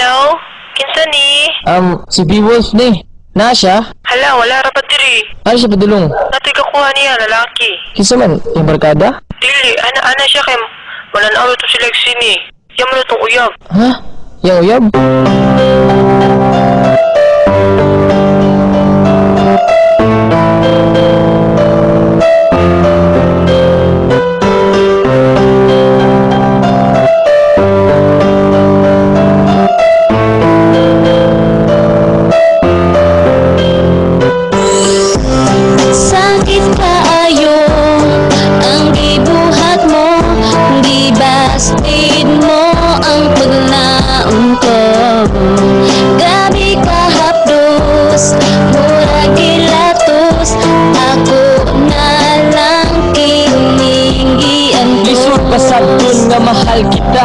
Hello? Kinsa ni? Si B-Wolf ni. Na siya? Hala, wala ra pa diri. Ano siya padulong? Natoy kakuha niya, lalaki. Kinsa man? Yung barkada? Dili, ana siya kay malanaw ito si Lexi ni. Yan mo na itong uyab. Ha? Yang uyab? Sakit kaayo ang gibuhat mo, gibastid mo ang paglaom ko. Gabi kahapdos, murag gilatos, ako na lang kiningian ko. Lisod pasabton nga mahal kita.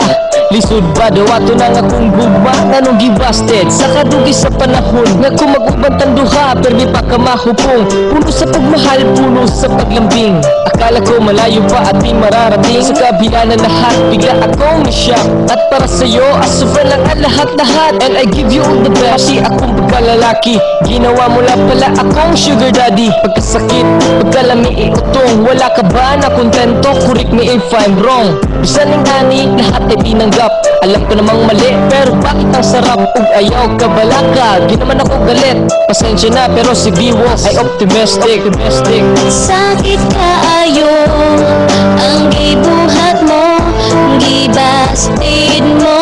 Lisod ba dawato na nga kung gugma nanong gibasted sa kadugi sa panahon nga kung mag-ubantang duha permi pa ka mahupong puno sa pagmahal, puno sa paglambing. Akala ko malayo pa ating mararating sa kabila ng lahat bigla akong na-shock at para sa'yo asuban lang ang lahat-lahat and I give you all the best. Kasi akong pagkalalaki ginawa mo lang pala akong sugar daddy. Pagkasakit, pagkalami iutong wala ka ba na kontento? Correct me if I'm wrong. Bisan ng ani, lahat ay tinanggap. Alam ko namang mali, pero bakit ang sarap? Ug ayaw ka balaka, di naman ako galit. Pasensya na, pero si B-Wolf ay optimistic. Sakit kaayo ang gibuhat mo, gibastid mo